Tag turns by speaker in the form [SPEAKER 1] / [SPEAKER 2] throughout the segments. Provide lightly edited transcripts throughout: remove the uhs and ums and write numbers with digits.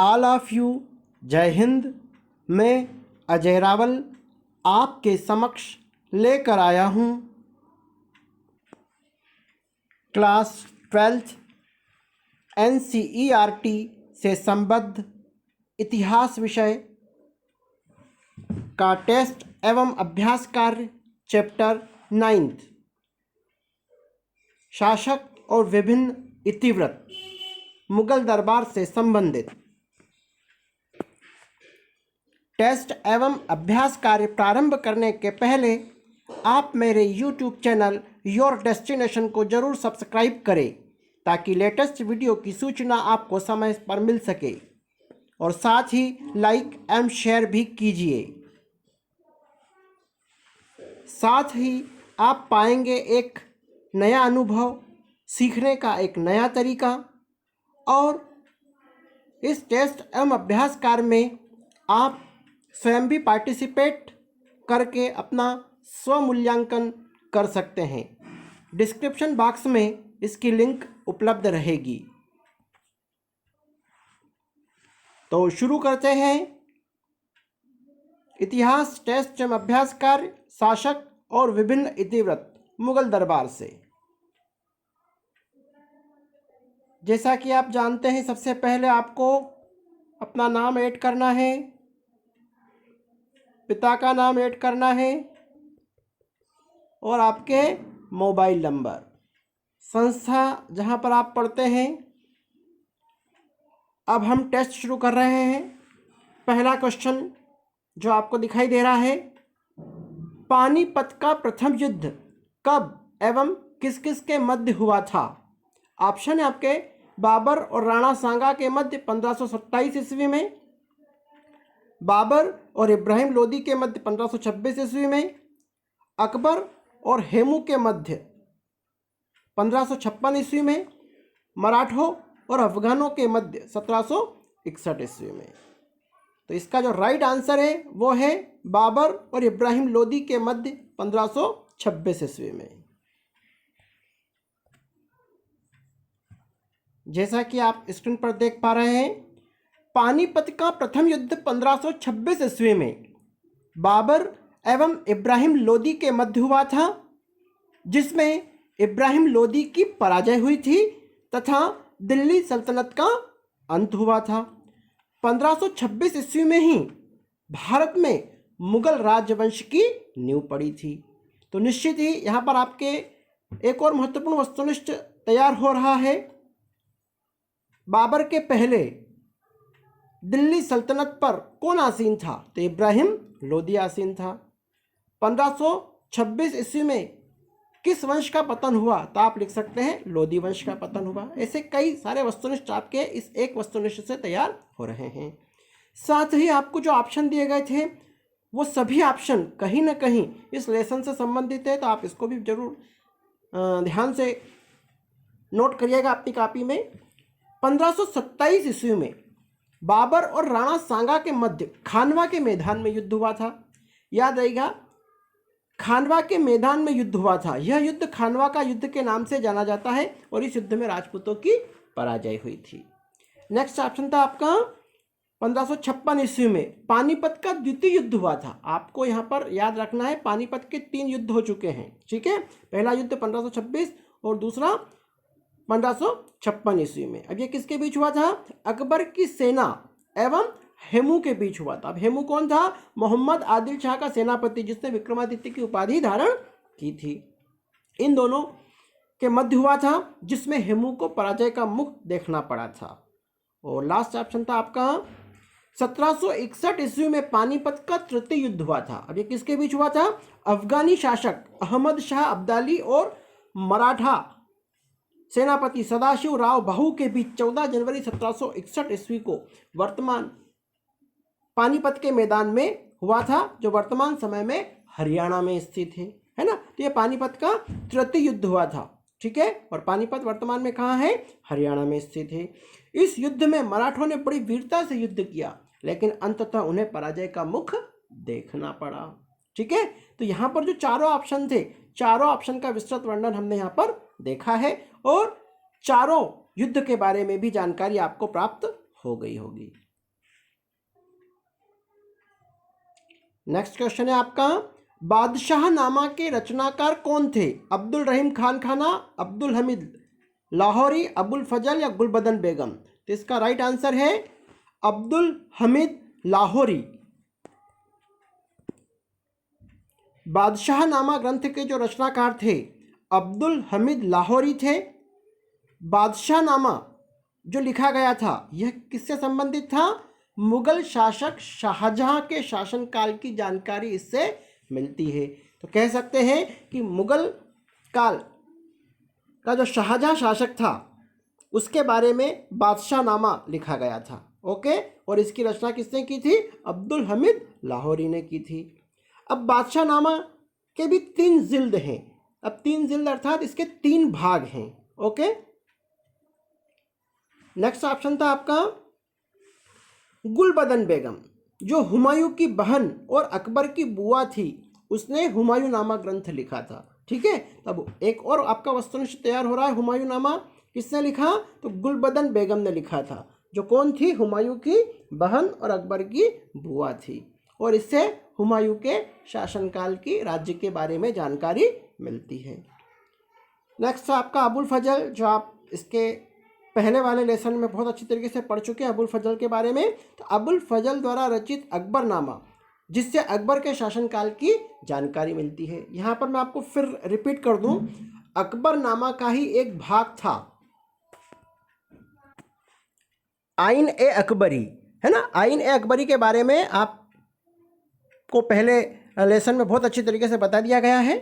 [SPEAKER 1] All of you, जय हिंद। मैं अजय रावल आपके समक्ष लेकर आया हूँ क्लास 12 NCERT से संबद्ध इतिहास विषय का टेस्ट एवं अभ्यास कार्य चैप्टर 9 शासक और विभिन्न इतिवृत्त मुगल दरबार से संबंधित टेस्ट एवं अभ्यास कार्य प्रारंभ करने के पहले आप मेरे YouTube चैनल योर डेस्टिनेशन को ज़रूर सब्सक्राइब करें ताकि लेटेस्ट वीडियो की सूचना आपको समय पर मिल सके और साथ ही लाइक एवं शेयर भी कीजिए। साथ ही आप पाएंगे एक नया अनुभव, सीखने का एक नया तरीका और इस टेस्ट एवं अभ्यास कार्य में आप स्वयं भी पार्टिसिपेट करके अपना स्वमूल्यांकन कर सकते हैं। डिस्क्रिप्शन बॉक्स में इसकी लिंक उपलब्ध रहेगी। तो शुरू करते हैं इतिहास टेस्ट एवं अभ्यास कार्य शासक और विभिन्न इतिवृत्त मुगल दरबार से। जैसा कि आप जानते हैं, सबसे पहले आपको अपना नाम ऐड करना है, पिता का नाम ऐड करना है और आपके मोबाइल नंबर, संस्था जहां पर आप पढ़ते हैं। अब हम टेस्ट शुरू कर रहे हैं। पहला क्वेश्चन जो आपको दिखाई दे रहा है, पानीपत का प्रथम युद्ध कब एवं किस किस के मध्य हुआ था? ऑप्शन है आपके बाबर और राणा सांगा के मध्य 1527 ईस्वी में, बाबर और इब्राहिम लोदी के मध्य 1526 ईस्वी में, अकबर और हेमू के मध्य 1556 ईस्वी में, मराठों और अफगानों के मध्य 1761 ईस्वी में। तो इसका जो राइट आंसर है वो है बाबर और इब्राहिम लोदी के मध्य 1526 ईस्वी में। जैसा कि आप स्क्रीन पर देख पा रहे हैं, पानीपत का प्रथम युद्ध 1526 ईस्वी में बाबर एवं इब्राहिम लोदी के मध्य हुआ था, जिसमें इब्राहिम लोदी की पराजय हुई थी तथा दिल्ली सल्तनत का अंत हुआ था। 1526 ईस्वी में ही भारत में मुगल राजवंश की नींव पड़ी थी। तो निश्चित ही यहाँ पर आपके एक और महत्वपूर्ण वस्तुनिष्ठ तैयार हो रहा है। बाबर के पहले दिल्ली सल्तनत पर कौन आसीन था? तो इब्राहिम लोदी आसीन था। 1526 ईस्वी में किस वंश का पतन हुआ? तो आप लिख सकते हैं लोदी वंश का पतन हुआ। ऐसे कई सारे वस्तुनिष्ठ आपके इस एक वस्तुनिष्ठ से तैयार हो रहे हैं। साथ ही आपको जो ऑप्शन दिए गए थे वो सभी ऑप्शन कहीं ना कहीं इस लेसन से संबंधित है, तो आप इसको भी जरूर ध्यान से नोट करिएगा अपनी कॉपी में। 1527 ईस्वी में बाबर और राणा सांगा के मध्य खानवा के मैदान में युद्ध हुआ था। याद रहेगा, खानवा के मैदान में युद्ध हुआ था। यह युद्ध खानवा का युद्ध के नाम से जाना जाता है और इस युद्ध में राजपूतों की पराजय हुई थी। नेक्स्ट ऑप्शन था आपका 1556 ईस्वी में पानीपत का द्वितीय युद्ध हुआ था। आपको यहाँ पर याद रखना है, पानीपत के 3 युद्ध हो चुके हैं, ठीक है। पहला युद्ध 1526 और दूसरा 1556 ईस्वी में। अब ये किसके बीच हुआ था? अकबर की सेना एवं हेमू के बीच हुआ था। अब हेमू कौन था? मोहम्मद आदिल शाह का सेनापति, जिसने विक्रमादित्य की उपाधि धारण की थी। इन दोनों के मध्य हुआ था, जिसमें हेमू को पराजय का मुख देखना पड़ा था। और लास्ट ऑप्शन था आपका 1761 ईस्वी में पानीपत का तृतीय युद्ध हुआ था। अब ये किसके बीच हुआ था? अफगानी शासक अहमद शाह अब्दाली और मराठा सेनापति सदाशिव राव बहु के बीच 14 जनवरी 1761 ईस्वी को वर्तमान पानीपत के मैदान में हुआ था, जो वर्तमान समय में हरियाणा में स्थित है ना। तो ये पानीपत का तृतीय युद्ध हुआ था, ठीक है। और पानीपत वर्तमान में कहाँ है? हरियाणा में स्थित है। इस युद्ध में मराठों ने बड़ी वीरता से युद्ध किया, लेकिन अंततः उन्हें पराजय का मुख देखना पड़ा, ठीक है। तो यहाँ पर जो चारों ऑप्शन थे, चारों ऑप्शन का विस्तृत वर्णन हमने यहाँ पर देखा है और चारों युद्ध के बारे में भी जानकारी आपको प्राप्त हो गई होगी। नेक्स्ट क्वेश्चन है आपका, बादशाह नामा के रचनाकार कौन थे? अब्दुल रहीम खान खाना, अब्दुल हमीद लाहौरी, अबुल फजल या गुलबदन बेगम? तो इसका राइट आंसर है अब्दुल हमीद लाहौरी। बादशाह नामा ग्रंथ के जो रचनाकार थे अब्दुल हमीद लाहौरी थे। बादशाह नामा जो लिखा गया था यह किससे संबंधित था? मुगल शासक शाहजहां के शासनकाल की जानकारी इससे मिलती है। तो कह सकते हैं कि मुगल काल का जो शाहजहां शासक था उसके बारे में बादशाह नामा लिखा गया था। ओके, और इसकी रचना किसने की थी? अब्दुल हमीद लाहौरी ने की थी। अब बादशाह नामा के भी 3 जिल्द हैं। अब 3 जिल्द अर्थात इसके 3 भाग हैं। ओके, नेक्स्ट ऑप्शन था आपका गुलबदन बेगम, जो हुमायूं की बहन और अकबर की बुआ थी, उसने हुमायूं नामा ग्रंथ लिखा था। ठीक है, तब एक और आपका वस्तुनिष्ठ तैयार हो रहा है। हुमायूं नामा किसने लिखा? तो गुलबदन बेगम ने लिखा था, जो कौन थी? हुमायूं की बहन और अकबर की बुआ थी। और इससे हुमायूं के शासनकाल की राज्य के बारे में जानकारी मिलती है। नेक्स्ट आपका अबुल फजल, जो आप इसके पहले वाले लेसन में बहुत अच्छी तरीके से पढ़ चुके हैं अबुल फजल के बारे में। तो अबुल फजल द्वारा रचित अकबरनामा, जिससे अकबर के शासनकाल की जानकारी मिलती है। यहाँ पर मैं आपको फिर रिपीट कर दूं, अकबरनामा का ही एक भाग था आइन ए अकबरी, है ना। आइन ए अकबरी के बारे में आपको पहले लेसन में बहुत अच्छी तरीके से बता दिया गया है।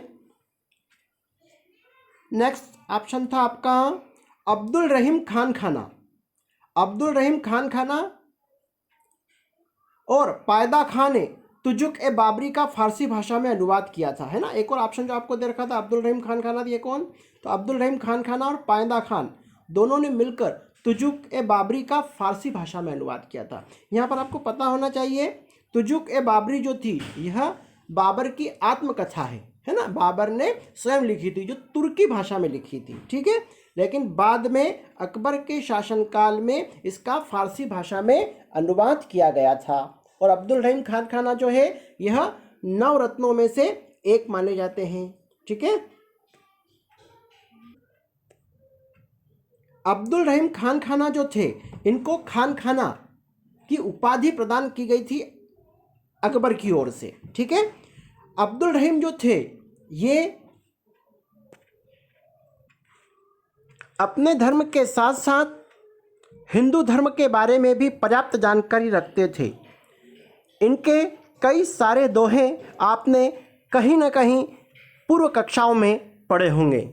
[SPEAKER 1] नेक्स्ट ऑप्शन था आपका अब्दुल रहीम खान खाना। अब्दुल रहीम खान खाना और पायदा खान ने तुजुक ए बाबरी का फारसी भाषा में अनुवाद किया था, है ना। एक और ऑप्शन जो आपको दे रखा था अब्दुल रहीम खान खाना, ये कौन? तो अब्दुल रहीम खान खाना और पायदा खान दोनों ने मिलकर तुजुक ए बाबरी का फारसी भाषा में अनुवाद किया था। यहाँ पर आपको पता होना चाहिए, तुजुक ए बाबरी जो थी यह बाबर की आत्मकथा है ना। बाबर ने स्वयं लिखी थी, जो तुर्की भाषा में लिखी थी। ठीक है, लेकिन बाद में अकबर के शासनकाल में इसका फारसी भाषा में अनुवाद किया गया था। और अब्दुल रहीम खान खाना जो है यह 9 रत्नों में से एक माने जाते हैं। ठीक है, अब्दुल रहीम खान खाना जो थे इनको खान खाना की उपाधि प्रदान की गई थी अकबर की ओर से। ठीक है, अब्दुल रहीम जो थे ये अपने धर्म के साथ साथ हिंदू धर्म के बारे में भी पर्याप्त जानकारी रखते थे। इनके कई सारे दोहे आपने कहीं ना कहीं पूर्व कक्षाओं में पढ़े होंगे।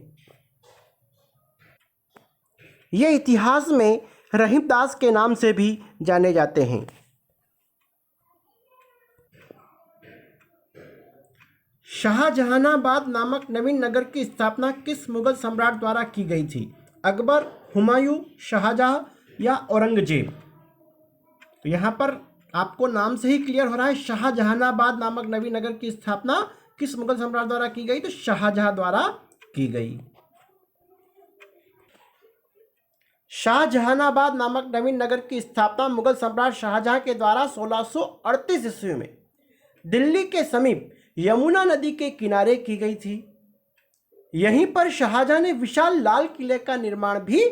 [SPEAKER 1] ये इतिहास में रहीमदास के नाम से भी जाने जाते हैं। शाहजहानाबाद नामक नवीन नगर की स्थापना किस मुगल सम्राट द्वारा की गई थी? अकबर, हुमायूं, शाहजहां या औरंगजेब? तो यहाँ पर आपको नाम से ही क्लियर हो रहा है, शाहजहानाबाद नामक नवीन नगर की स्थापना किस मुगल सम्राट द्वारा की गई? तो शाहजहां द्वारा की गई। शाहजहानाबाद नामक नवीन नगर की स्थापना मुगल सम्राट शाहजहां के द्वारा 1638 ईस्वी में दिल्ली के समीप यमुना नदी के किनारे की गई थी। यहीं पर शाहजहां ने विशाल लाल किले का निर्माण भी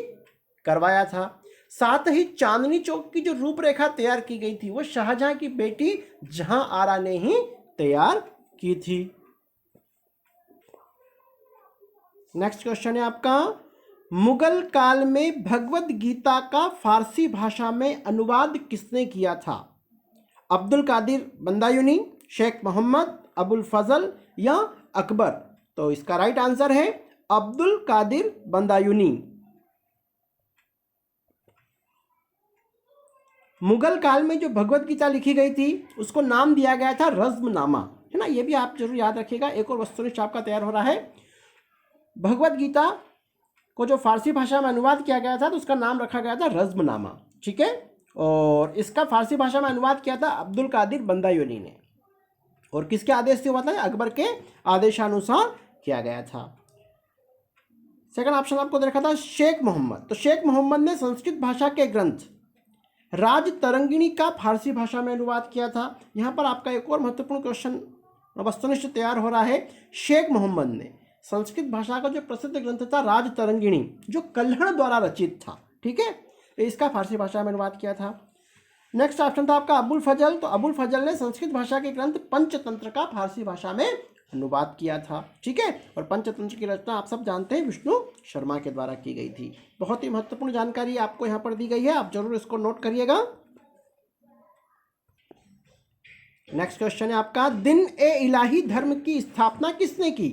[SPEAKER 1] करवाया था। साथ ही चांदनी चौक की जो रूपरेखा तैयार की गई थी वो शाहजहां की बेटी जहां आरा ने ही तैयार की थी। नेक्स्ट क्वेश्चन है आपका, मुगल काल में भगवद गीता का फारसी भाषा में अनुवाद किसने किया था? अब्दुल कादिर बंदायूनी, शेख मोहम्मद, अबुल फजल या अकबर? तो इसका राइट आंसर है अब्दुल कादिर बंदायूनी। मुगल काल में जो भगवद गीता लिखी गई थी उसको नाम दिया गया था रज़्मनामा, है ना। ये भी आप जरूर याद रखिएगा। एक और वस्तुनिष्ठ आपका तैयार हो रहा है। भगवद गीता को जो फारसी भाषा में अनुवाद किया गया था तो उसका नाम रखा गया था रज़्मनामा। ठीक है, और इसका फारसी भाषा में अनुवाद किया था अब्दुल कादिर बंदायूनी ने। और किसके आदेश से हुआ था? अकबर के आदेशानुसार किया गया था। सेकंड ऑप्शन आपको देखा था शेख मोहम्मद। तो शेख मोहम्मद ने संस्कृत भाषा के ग्रंथ राज तरंगिणी का फारसी भाषा में अनुवाद किया था। यहाँ पर आपका एक और महत्वपूर्ण क्वेश्चन वस्तुनिष्ठ तैयार हो रहा है। शेख मोहम्मद ने संस्कृत भाषा का जो प्रसिद्ध ग्रंथ था राज तरंगिणी, जो कल्हड़ द्वारा रचित था, ठीक है, तो इसका फारसी भाषा में अनुवाद किया था। नेक्स्ट ऑप्शन था आपका अबुल फजल। तो अबुल फजल ने संस्कृत भाषा के ग्रंथ पंचतंत्र का फारसी भाषा में अनुवाद किया था, ठीक है। और पंचतंत्र की रचना आप सब जानते हैं विष्णु शर्मा के द्वारा की गई थी। बहुत ही महत्वपूर्ण जानकारी आपको यहाँ पर दी गई है, आप जरूर इसको नोट करिएगा। नेक्स्ट क्वेश्चन है आपका, दिन ए इलाही धर्म की स्थापना किसने की?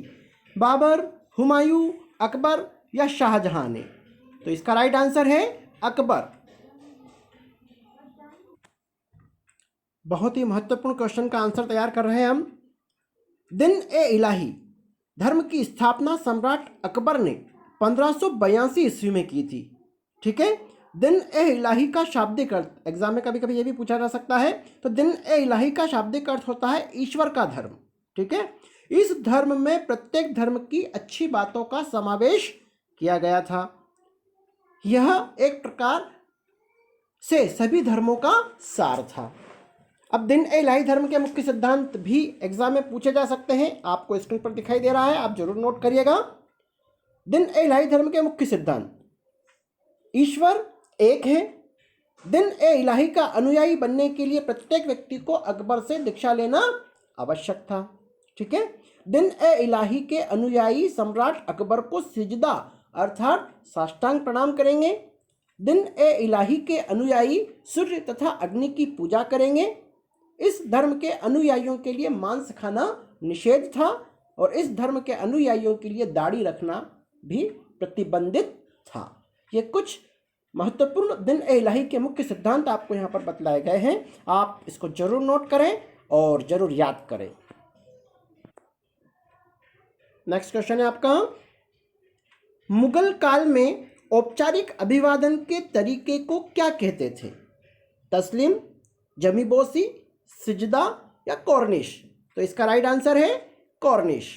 [SPEAKER 1] बाबर, हुमायूं, अकबर या शाहजहां ने? तो इसका राइट आंसर है अकबर। बहुत ही महत्वपूर्ण क्वेश्चन का आंसर तैयार कर रहे हैं हम। दिन ए इलाही धर्म की स्थापना सम्राट अकबर ने 1582 ईस्वी में की थी, ठीक है। दिन ए इलाही का शाब्दिक अर्थ एग्जाम में कभी कभी ये भी पूछा जा सकता है। तो दिन ए इलाही का शाब्दिक अर्थ होता है ईश्वर का धर्म, ठीक है। इस धर्म में प्रत्येक धर्म की अच्छी बातों का समावेश किया गया था। यह एक प्रकार से सभी धर्मों का सार था। अब दिन ए इलाही धर्म के मुख्य सिद्धांत भी एग्जाम में पूछे जा सकते हैं, आपको स्क्रीन पर दिखाई दे रहा है, आप जरूर नोट करिएगा। दिन ए इलाही धर्म के मुख्य सिद्धांत, ईश्वर एक है। दिन ए इलाही का अनुयायी बनने के लिए प्रत्येक व्यक्ति को अकबर से दीक्षा लेना आवश्यक था, ठीक है। दिन ए इलाही के अनुयायी सम्राट अकबर को सिजदा अर्थात साष्टांग प्रणाम करेंगे। दिन ए इलाही के अनुयायी सूर्य तथा अग्नि की पूजा करेंगे। इस धर्म के अनुयायियों के लिए मांस खाना निषेध था और इस धर्म के अनुयायियों के लिए दाढ़ी रखना भी प्रतिबंधित था। ये कुछ महत्वपूर्ण दिन ए इलाही के मुख्य सिद्धांत आपको यहाँ पर बतलाए गए हैं, आप इसको जरूर नोट करें और जरूर याद करें। नेक्स्ट क्वेश्चन है आपका, मुगल काल में औपचारिक अभिवादन के तरीके को क्या कहते थे? तस्लीम, जमीबोसी, सिजदा या कॉर्निश? तो इसका राइट आंसर है कॉर्निश।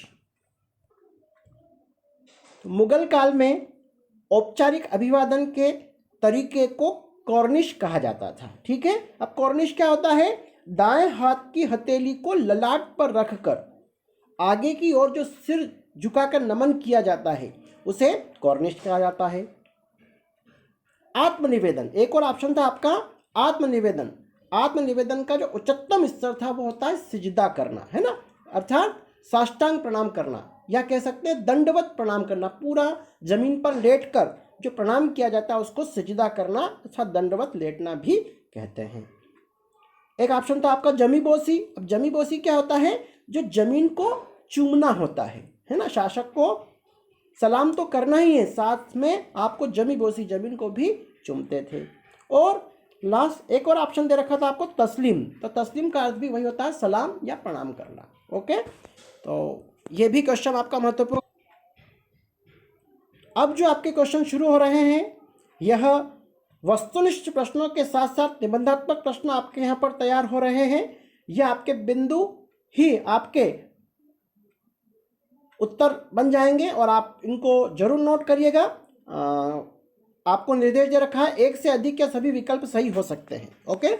[SPEAKER 1] मुगल काल में औपचारिक अभिवादन के तरीके को कॉर्निश कहा जाता था, ठीक है। अब कॉर्निश क्या होता है? दाएं हाथ की हथेली को ललाट पर रखकर आगे की ओर जो सिर झुकाकर नमन किया जाता है उसे कॉर्निश कहा जाता है। आत्मनिवेदन, एक और ऑप्शन था आपका आत्मनिवेदन। आत्मनिवेदन का जो उच्चतम स्तर था वो होता है सिजदा करना, है ना, अर्थात साष्टांग प्रणाम करना, या कह सकते हैं दंडवत प्रणाम करना। पूरा जमीन पर लेटकर जो प्रणाम किया जाता है उसको सिजदा करना अथवा दंडवत लेटना भी कहते हैं। एक ऑप्शन था आपका जमीबोसी। अब जमीबोसी क्या होता है? जो जमीन को चूमना होता है ना, शासक को सलाम तो करना ही है, साथ में आपको जमीबोसी जमीन को भी चूमते थे। और लास्ट एक और ऑप्शन दे रखा था आपको तस्लीम। तो तस्लीम का अर्थ भी वही होता है सलाम या प्रणाम करना, ओके। तो ये भी क्वेश्चन आपका महत्वपूर्ण। अब जो आपके क्वेश्चन शुरू हो रहे हैं, यह वस्तुनिष्ठ प्रश्नों के साथ साथ निबंधात्मक प्रश्न आपके यहाँ पर तैयार हो रहे हैं। यह आपके बिंदु ही आपके उत्तर बन जाएंगे और आप इनको जरूर नोट करिएगा। आपको निर्देश दे रखा है एक से अधिक या सभी विकल्प सही हो सकते हैं, ओके।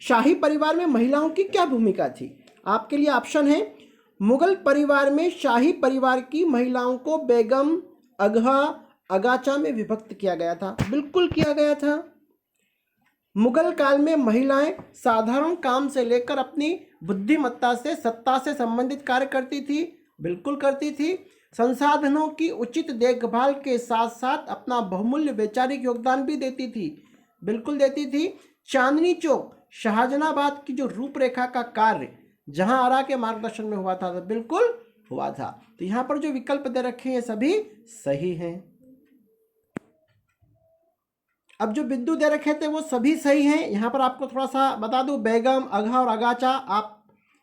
[SPEAKER 1] शाही परिवार में महिलाओं की क्या भूमिका थी? आपके लिए ऑप्शन है, मुगल परिवार में शाही परिवार की महिलाओं को बेगम, अगहा, अगाचा में विभक्त किया गया था। बिल्कुल किया गया था। मुगल काल में महिलाएं साधारण काम से लेकर अपनी बुद्धिमत्ता से सत्ता से संबंधित कार्य करती थी। बिल्कुल करती थी। संसाधनों की उचित देखभाल के साथ साथ अपना बहुमूल्य वैचारिक योगदान भी देती थी। बिल्कुल देती थी। चांदनी चौक शाहजहानाबाद की जो रूपरेखा का कार्य जहां आरा के मार्गदर्शन में हुआ था, तो बिल्कुल हुआ था। तो यहाँ पर जो विकल्प दे रखे हैं सभी सही हैं। अब जो बिंदु दे रखे थे वो सभी सही हैं। यहाँ पर आपको थोड़ा सा बता दूं, बेगम, अगहा और अगाचा आप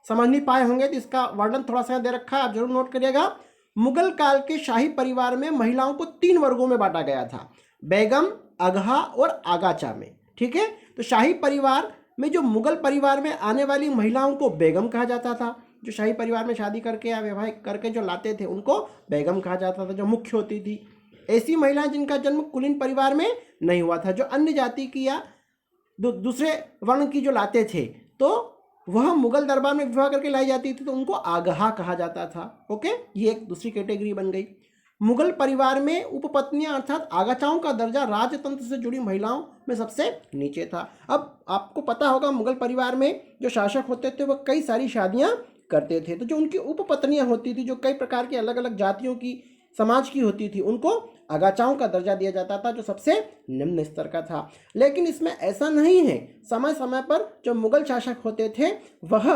[SPEAKER 1] समझ नहीं पाए होंगे, तो इसका वर्णन थोड़ा सा दे रखा है, आप जरूर नोट करिएगा। मुगल काल के शाही परिवार में महिलाओं को 3 वर्गों में बांटा गया था, बेगम, अगहा और आगाचा में, ठीक है। तो शाही परिवार में जो मुगल परिवार में आने वाली महिलाओं को बेगम कहा जाता था। जो शाही परिवार में शादी करके या वैवाहिक करके जो लाते थे उनको बेगम कहा जाता था, जो मुख्य होती थी। ऐसी महिलाएं जिनका जन्म कुलीन परिवार में नहीं हुआ था, जो अन्य जाति की या दूसरे वर्ण की जो लाते थे तो वह मुगल दरबार में विवाह करके लाई जाती थी, तो उनको आगहा कहा जाता था। ओके, ये एक दूसरी कैटेगरी बन गई। मुगल परिवार में उपपत्नियां अर्थात आगाचाओं का दर्जा राजतंत्र से जुड़ी महिलाओं में सबसे नीचे था। अब आपको पता होगा मुगल परिवार में जो शासक होते थे वह कई सारी शादियां करते थे, तो जो उनकी उपपत्नियां होती थी जो कई प्रकार की अलग अलग जातियों की समाज की होती थी उनको आगाचाओं का दर्जा दिया जाता था, जो सबसे निम्न स्तर का था। लेकिन इसमें ऐसा नहीं है, समय समय पर जो मुगल शासक होते थे वह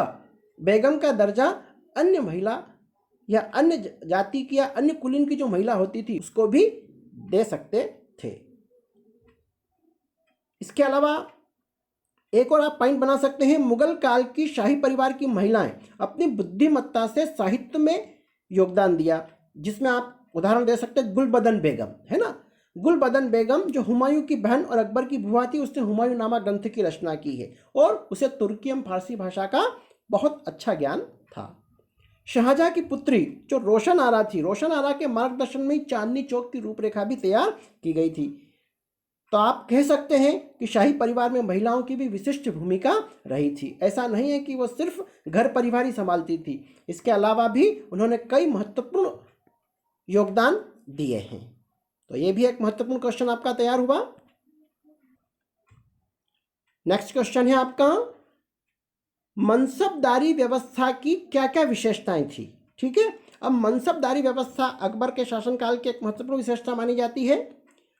[SPEAKER 1] बेगम का दर्जा अन्य महिला या अन्य जाति की या अन्य कुलीन की जो महिला होती थी उसको भी दे सकते थे। इसके अलावा एक और आप पॉइंट बना सकते हैं, मुगल काल की शाही परिवार की महिलाएं अपनी बुद्धिमत्ता से साहित्य में योगदान दिया, जिसमें आप उदाहरण दे सकते हैं गुलबदन बेगम, है ना। गुलबदन बेगम जो हुमायूं की बहन और अकबर की बुआ थी, उसने हुमायूं नामा ग्रंथ की रचना की है और उसे तुर्की एवं फारसी भाषा का बहुत अच्छा ज्ञान था। शाहजहां की पुत्री जो रोशन आरा थी, रोशन आरा के मार्गदर्शन में चांदनी चौक की रूपरेखा भी तैयार की गई थी। तो आप कह सकते हैं कि शाही परिवार में महिलाओं की भी विशिष्ट भूमिका रही थी। ऐसा नहीं है कि वो सिर्फ घर परिवार ही संभालती थी, इसके अलावा भी उन्होंने कई महत्वपूर्ण योगदान दिए हैं। तो ये भी एक महत्वपूर्ण क्वेश्चन आपका तैयार हुआ। नेक्स्ट क्वेश्चन है आपका, मनसबदारी व्यवस्था की क्या क्या विशेषताएं थी। ठीक है, अब मनसबदारी व्यवस्था अकबर के शासनकाल की एक महत्वपूर्ण विशेषता मानी जाती है।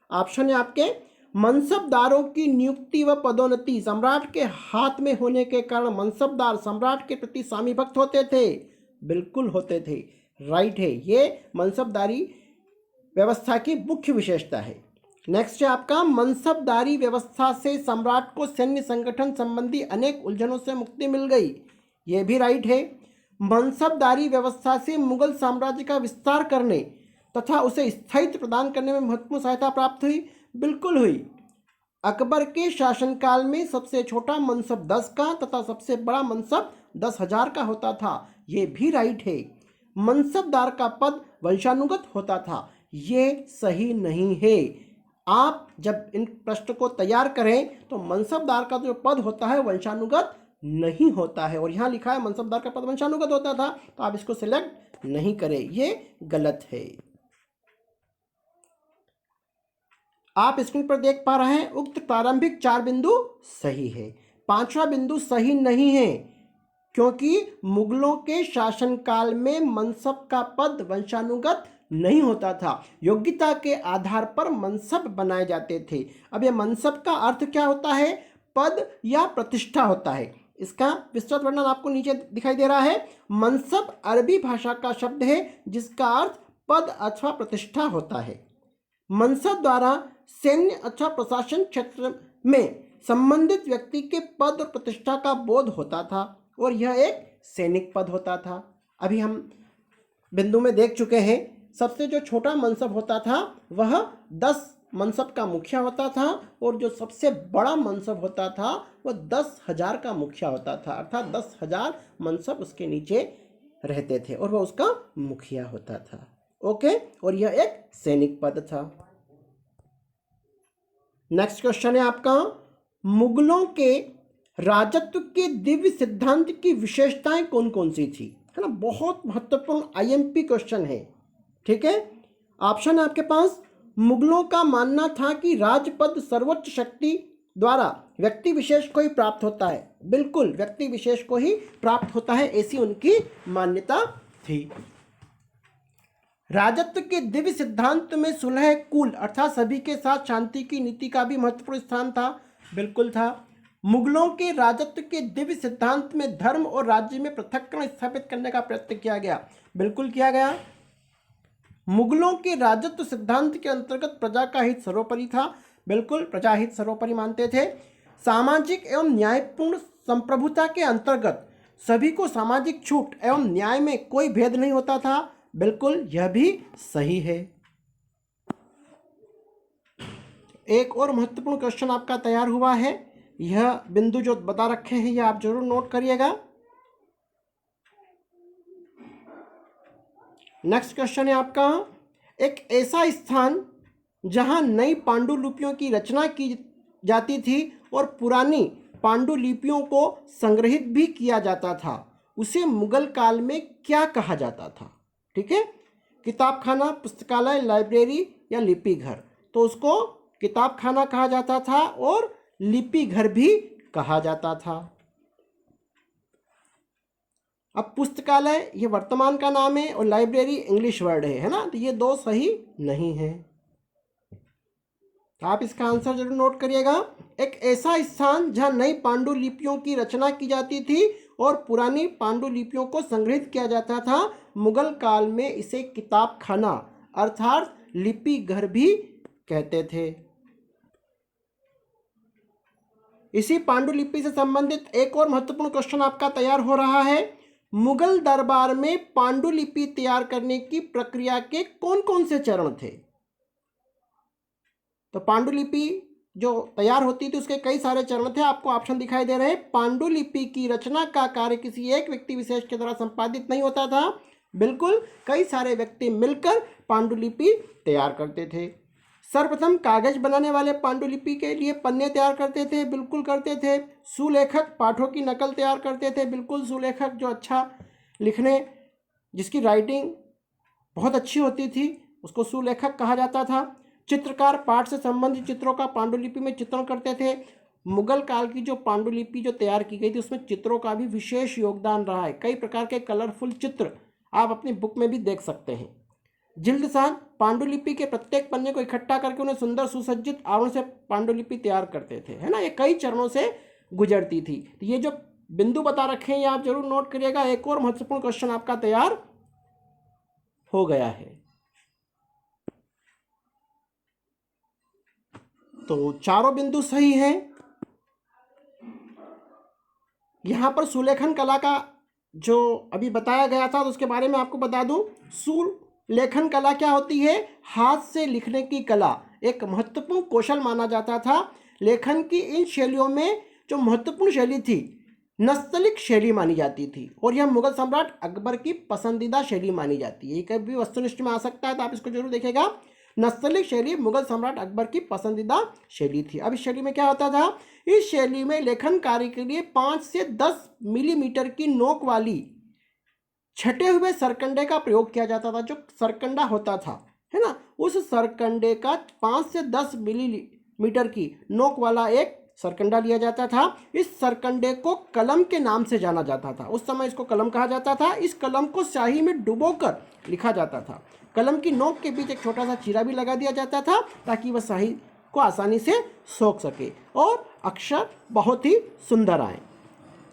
[SPEAKER 1] ऑप्शन है आपके, मनसबदारों की नियुक्ति व पदोन्नति सम्राट के हाथ में होने के कारण मनसबदार सम्राट के प्रति स्वामी भक्त होते थे। बिल्कुल होते थे, राइट है, ये मनसबदारी व्यवस्था की मुख्य विशेषता है। नेक्स्ट है आपका, मनसबदारी व्यवस्था से सम्राट को सैन्य संगठन संबंधी अनेक उलझनों से मुक्ति मिल गई। ये भी राइट है। मनसबदारी व्यवस्था से मुगल साम्राज्य का विस्तार करने तथा उसे स्थायित्व प्रदान करने में महत्वपूर्ण सहायता प्राप्त हुई। बिल्कुल हुई। अकबर के शासनकाल में सबसे छोटा मनसब 10 का तथा सबसे बड़ा मनसब 10,000 का होता था। ये भी राइट है। मनसबदार का पद वंशानुगत होता था। ये सही नहीं है। आप जब इन प्रश्न को तैयार करें तो मनसबदार का जो पद होता है वंशानुगत नहीं होता है, और यहाँ लिखा है मनसबदार का पद वंशानुगत होता था, तो आप इसको सिलेक्ट नहीं करें, ये गलत है। आप स्क्रीन पर देख पा रहे हैं उक्त प्रारंभिक 4 बिंदु सही है, 5वां बिंदु सही नहीं है, क्योंकि मुगलों के शासनकाल में मनसब का पद वंशानुगत नहीं होता था, योग्यता के आधार पर मनसब बनाए जाते थे। अब ये मनसब का अर्थ क्या होता है, पद या प्रतिष्ठा होता है। इसका विस्तृत वर्णन आपको नीचे दिखाई दे रहा है। मनसब अरबी भाषा का शब्द है जिसका अर्थ पद अथवा प्रतिष्ठा होता है। मनसब द्वारा सैन्य अथवा प्रशासन क्षेत्र में संबंधित व्यक्ति के पद और प्रतिष्ठा का बोध होता था, और यह एक सैनिक पद होता था। अभी हम बिंदु में देख चुके हैं, सबसे जो छोटा मनसब होता था वह 10 मनसब का मुखिया होता था, और जो सबसे बड़ा मनसब होता था वह 10,000 का मुखिया होता था, अर्थात 10,000 मनसब उसके नीचे रहते थे और वह उसका मुखिया होता था। ओके, और यह एक सैनिक पद था। नेक्स्ट क्वेश्चन है आपका, मुगलों के राजत्व के दिव्य सिद्धांत की विशेषताएं कौन कौन सी थी, है ना। बहुत महत्वपूर्ण आईएमपी क्वेश्चन है। ठीक है, ऑप्शन है आपके पास, मुगलों का मानना था कि राजपद सर्वोच्च शक्ति द्वारा व्यक्ति विशेष को ही प्राप्त होता है। बिल्कुल, व्यक्ति विशेष को ही प्राप्त होता है, ऐसी उनकी मान्यता थी। राजत्व के दिव्य सिद्धांत में सुलह कुल अर्थात सभी के साथ शांति की नीति का भी महत्वपूर्ण स्थान था। बिल्कुल था। मुगलों के राजत्व के दिव्य सिद्धांत में धर्म और राज्य में पृथक्करण स्थापित करने का प्रयत्न किया गया। बिल्कुल किया गया। मुगलों के राजत्व सिद्धांत के अंतर्गत प्रजा का हित सर्वोपरि था। बिल्कुल, प्रजा हित सर्वोपरि मानते थे। सामाजिक एवं न्यायपूर्ण संप्रभुता के अंतर्गत सभी को सामाजिक छूट एवं न्याय में कोई भेद नहीं होता था। बिल्कुल, यह भी सही है। एक और महत्वपूर्ण क्वेश्चन आपका तैयार हुआ है। यह बिंदु जो बता रखे हैं यह आप जरूर नोट करिएगा। नेक्स्ट क्वेश्चन है आपका, एक ऐसा स्थान जहां नई पांडुलिपियों की रचना की जाती थी और पुरानी पांडुलिपियों को संग्रहित भी किया जाता था, उसे मुगल काल में क्या कहा जाता था? ठीक है, किताब खाना, पुस्तकालय, लाइब्रेरी या लिपि घर। तो उसको किताब खाना कहा जाता था और लिपि घर भी कहा जाता था। अब पुस्तकालय ये वर्तमान का नाम है और लाइब्रेरी इंग्लिश वर्ड है ना, तो ये दो सही नहीं है। तो आप इसका आंसर जरूर नोट करिएगा। एक ऐसा स्थान जहां नई पांडुलिपियों की रचना की जाती थी और पुरानी पांडुलिपियों को संग्रहित किया जाता था, मुगल काल में इसे किताब खाना अर्थात लिपि घर भी कहते थे। इसी पांडुलिपि से संबंधित एक और महत्वपूर्ण क्वेश्चन आपका तैयार हो रहा है। मुगल दरबार में पांडुलिपि तैयार करने की प्रक्रिया के कौन कौन से चरण थे? तो पांडुलिपि जो तैयार होती थी उसके कई सारे चरण थे, आपको ऑप्शन दिखाई दे रहे हैं। पांडुलिपि की रचना का कार्य किसी एक व्यक्ति विशेष के द्वारा संपादित नहीं होता था, बिल्कुल कई सारे व्यक्ति मिलकर पांडुलिपि तैयार करते थे। सर्वप्रथम कागज बनाने वाले पांडुलिपि के लिए पन्ने तैयार करते थे, बिल्कुल करते थे। सुलेखक पाठों की नकल तैयार करते थे, बिल्कुल सुलेखक जो अच्छा लिखने, जिसकी राइटिंग बहुत अच्छी होती थी, उसको सुलेखक कहा जाता था। चित्रकार पाठ से संबंधित चित्रों का पांडुलिपि में चित्रण करते थे। मुगल काल की जो पांडुलिपि जो तैयार की गई थी उसमें चित्रों का भी विशेष योगदान रहा है। कई प्रकार के कलरफुल चित्र आप अपनी बुक में भी देख सकते हैं। जिल्दसाज पांडुलिपि के प्रत्येक पन्ने को इकट्ठा करके उन्हें सुंदर सुसज्जित आवरण से पांडुलिपि तैयार करते थे, है ना। ये कई चरणों से गुजरती थी। तो ये जो बिंदु बता रखे हैं ये आप जरूर नोट करिएगा। एक और महत्वपूर्ण क्वेश्चन आपका तैयार हो गया है। तो चारों बिंदु सही हैं। यहां पर सुलेखन कला का जो अभी बताया गया था तो उसके बारे में आपको बता दूं। सुलेखन कला क्या होती है? हाथ से लिखने की कला एक महत्वपूर्ण कौशल माना जाता था। लेखन की इन शैलियों में जो महत्वपूर्ण शैली थी नस्तलिक शैली मानी जाती थी और यह मुगल सम्राट अकबर की पसंदीदा शैली मानी जाती है। ये कभी वस्तुनिष्ठ में आ सकता है तो आप इसको जरूर देखेगा। नस्तलिक शैली मुगल सम्राट अकबर की पसंदीदा शैली थी। अब इस शैली में क्या होता था? इस शैली में लेखन कार्य के लिए 5 से 10 मिलीमीटर की नोक वाली छटे हुए सरकंडे का प्रयोग किया जाता था। जो सरकंडा होता था, है ना, उस सरकंडे का 5 से 10 मिलीमीटर की नोक वाला एक सरकंडा लिया जाता था। इस सरकंडे को कलम के नाम से जाना जाता था। उस समय इसको कलम कहा जाता था। इस कलम को स्याही में डुबोकर लिखा जाता था। कलम की नोक के बीच एक छोटा सा चीरा भी लगा दिया जाता था ताकि वह स्याही को आसानी से सोख सके और अक्षर बहुत ही सुंदर आए।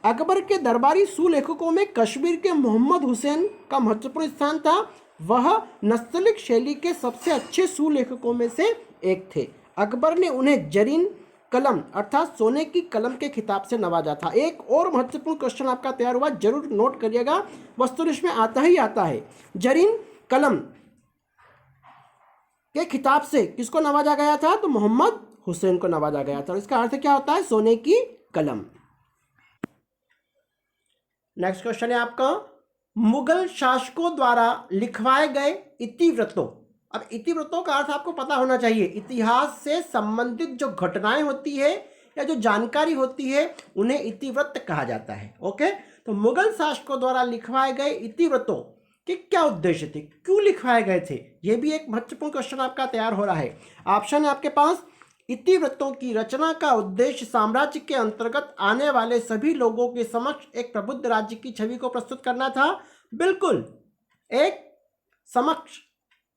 [SPEAKER 1] अकबर के दरबारी सुलेखकों में कश्मीर के मोहम्मद हुसैन का महत्वपूर्ण स्थान था। वह नस्तलिक शैली के सबसे अच्छे सुलेखकों में से एक थे। अकबर ने उन्हें जरीन कलम अर्थात सोने की कलम के खिताब से नवाजा था। एक और महत्वपूर्ण क्वेश्चन आपका तैयार हुआ, जरूर नोट करिएगा, वस्तुनिष्ठ में आता ही आता है। जरीन कलम के खिताब से किसको नवाजा गया था? तो मोहम्मद हुसैन को नवाजा गया था। इसका अर्थ क्या होता है? सोने की कलम। नेक्स्ट क्वेश्चन है आपका, मुगल शासकों द्वारा लिखवाए गए इतिवृत्तों। अब इतिवृत्तों का अर्थ आपको पता होना चाहिए। इतिहास से संबंधित जो घटनाएं होती है या जो जानकारी होती है उन्हें इतिवृत्त कहा जाता है। ओके, तो मुगल शासकों द्वारा लिखवाए गए इतिवृत्तों के क्या उद्देश्य थे, क्यों लिखवाए गए थे, यह भी एक महत्वपूर्ण क्वेश्चन आपका तैयार हो रहा है। ऑप्शन है आपके पास। इतिवृत्तों की रचना का उद्देश्य साम्राज्य के अंतर्गत आने वाले सभी लोगों के समक्ष एक प्रबुद्ध राज्य की छवि को प्रस्तुत करना था। बिल्कुल, एक समक्ष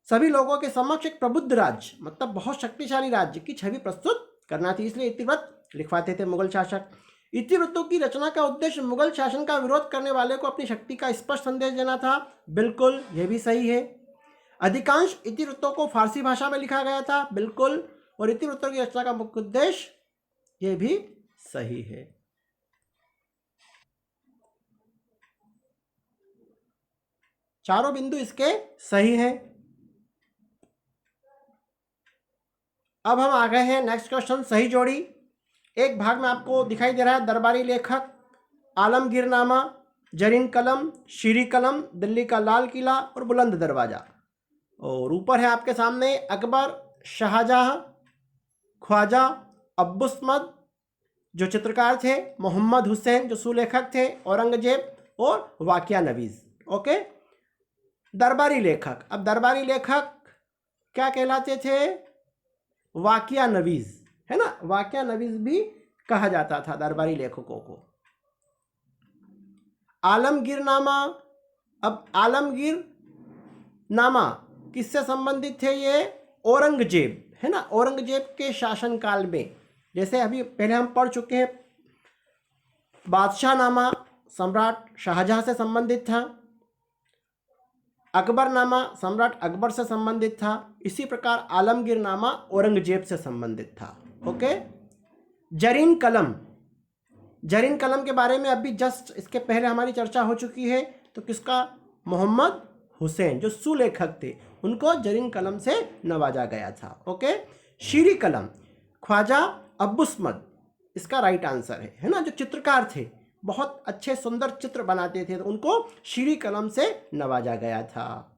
[SPEAKER 1] सभी लोगों के समक्ष एक प्रबुद्ध राज्य मतलब बहुत शक्तिशाली राज्य की छवि प्रस्तुत करना थी, इसलिए इतिवृत्त लिखवाते थे मुगल शासक। इतिवृत्तों की रचना का उद्देश्य मुगल शासन का विरोध करने वाले को अपनी शक्ति का स्पष्ट संदेश देना था। बिल्कुल, यह भी सही है। अधिकांश इतिवृत्तों को फारसी भाषा में लिखा गया था। बिल्कुल, और इतिवृत्तों की रचना का मुख्य उद्देश्य, यह भी सही है। चारों बिंदु इसके सही हैं। अब हम आ गए हैं नेक्स्ट क्वेश्चन, सही जोड़ी। एक भाग में आपको दिखाई दे रहा है दरबारी लेखक, आलमगीरनामा, जरीन कलम, शीरी कलम, दिल्ली का लाल किला और बुलंद दरवाजा। और ऊपर है आपके सामने अकबर, शाहजहां, ख्वाजा, अब्बुस्मद जो चित्रकार थे, मोहम्मद हुसैन जो सुलेखक थे, औरंगजेब और वाकिया नवीज। ओके, दरबारी लेखक। अब दरबारी लेखक क्या कहलाते थे? वाकिया नवीज, है ना, वाकिया नवीज भी कहा जाता था दरबारी लेखकों को। आलमगीर नामा। अब आलमगीर नामा किससे संबंधित थे? ये औरंगजेब, है ना, औरंगजेब के शासनकाल में। जैसे अभी पहले हम पढ़ चुके हैं, बादशाह नामा सम्राट शाहजहां से संबंधित था, अकबर नामा सम्राट अकबर से संबंधित था, इसी प्रकार आलमगीर नामा औरंगजेब से संबंधित था। ओके, जरीन कलम। जरीन कलम के बारे में अभी जस्ट इसके पहले हमारी चर्चा हो चुकी है। तो किसका? मोहम्मद हुसैन जो सुलेखक थे, उनको जरीन कलम से नवाजा गया था। ओके, शीरी कलम, ख्वाजा अब्बुस्मद इसका राइट आंसर है ना, जो चित्रकार थे, बहुत अच्छे सुंदर चित्र बनाते थे, तो उनको शीरी कलम से नवाजा गया था।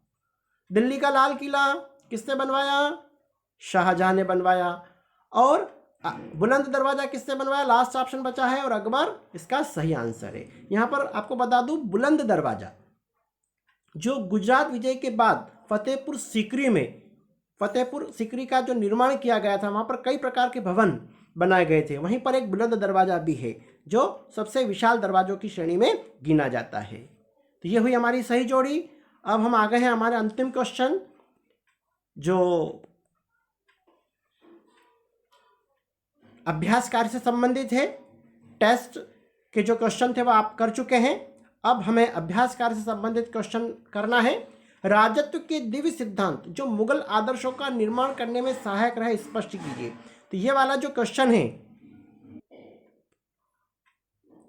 [SPEAKER 1] दिल्ली का लाल किला किसने बनवाया? शाहजहां ने बनवाया। और बुलंद दरवाजा किसने बनवाया? लास्ट ऑप्शन बचा है, और अकबर इसका सही आंसर है। यहां पर आपको बता दूं, बुलंद दरवाजा जो गुजरात विजय के बाद फतेहपुर सीकरी का जो निर्माण किया गया था, वहां पर कई प्रकार के भवन बनाए गए थे। वहीं पर एक बुलंद दरवाजा भी है जो सबसे विशाल दरवाजों की श्रेणी में गिना जाता है। तो ये हुई हमारी सही जोड़ी। अब हम आ गए हैं हमारे अंतिम क्वेश्चन, जो अभ्यास कार्य से संबंधित है। टेस्ट के जो क्वेश्चन थे वो आप कर चुके हैं। अब हमें अभ्यास कार्य से संबंधित क्वेश्चन करना है। राजत्व के दिव्य सिद्धांत जो मुगल आदर्शों का निर्माण करने में सहायक रहे, स्पष्ट कीजिए। तो ये वाला जो क्वेश्चन है,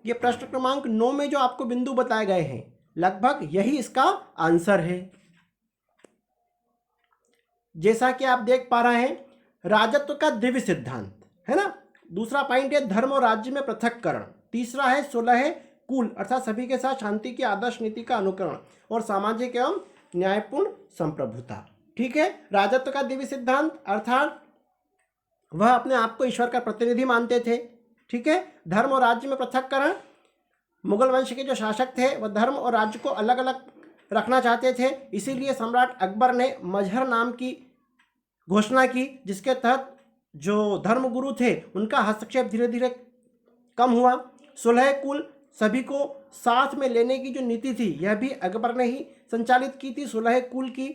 [SPEAKER 1] ये प्रश्न क्रमांक 9 में जो आपको बिंदु बताए गए हैं, लगभग यही इसका आंसर है। जैसा कि आप देख पा रहे हैं, राजत्व का दिव्य सिद्धांत, है ना। दूसरा पॉइंट है धर्म और राज्य में पृथक्करण। तीसरा है सुलह कुल अर्थात सभी के साथ शांति की आदर्श नीति का अनुकरण, और सामाजिक एवं न्यायपूर्ण संप्रभुता। ठीक है, राजत्व का दिव्य सिद्धांत अर्थात वह अपने आप को ईश्वर का प्रतिनिधि मानते थे। ठीक है, धर्म और राज्य में पृथक्करण, मुगल वंश के जो शासक थे वह धर्म और राज्य को अलग अलग रखना चाहते थे, इसीलिए सम्राट अकबर ने मजहर नाम की घोषणा की, जिसके तहत जो धर्मगुरु थे उनका हस्तक्षेप धीरे धीरे कम हुआ। सुलह कुल सभी को साथ में लेने की जो नीति थी, यह भी अकबर ने ही संचालित की थी, सुलह कुल की।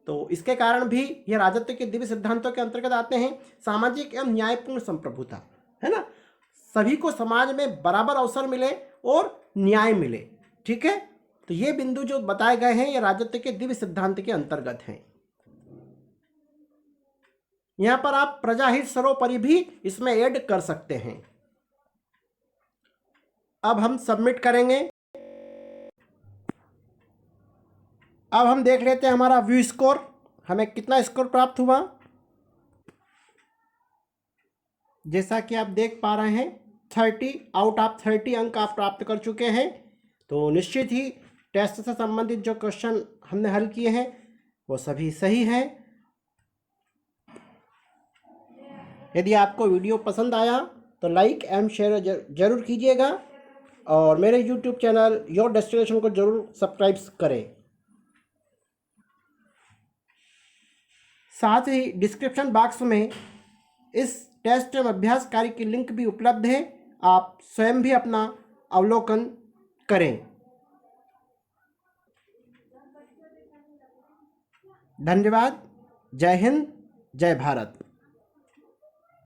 [SPEAKER 1] तो इसके कारण भी यह राजत्व के दिव्य सिद्धांतों के अंतर्गत आते हैं। सामाजिक एवं न्यायपूर्ण संप्रभुता, है ना, सभी को समाज में बराबर अवसर मिले और न्याय मिले। ठीक है, तो ये बिंदु जो बताए गए हैं ये राजत्व के दिव्य सिद्धांत के अंतर्गत हैं। यहां पर आप प्रजाहित सर्वोपरि भी इसमें ऐड कर सकते हैं। अब हम सबमिट करेंगे। अब हम देख लेते हैं हमारा व्यू स्कोर, हमें कितना स्कोर प्राप्त हुआ। जैसा कि आप देख पा रहे हैं 30 आउट ऑफ 30 अंक आप प्राप्त कर चुके हैं। तो निश्चित ही टेस्ट से संबंधित जो क्वेश्चन हमने हल किए हैं वो सभी सही हैं। यदि आपको वीडियो पसंद आया तो लाइक एंड शेयर जरूर कीजिएगा, और मेरे यूट्यूब चैनल योर डेस्टिनेशन को जरूर सब्सक्राइब करें। साथ ही डिस्क्रिप्शन बॉक्स में इस टेस्ट एवं अभ्यास कार्य की लिंक भी उपलब्ध है, आप स्वयं भी अपना अवलोकन करें। धन्यवाद। जय हिंद, जय भारत।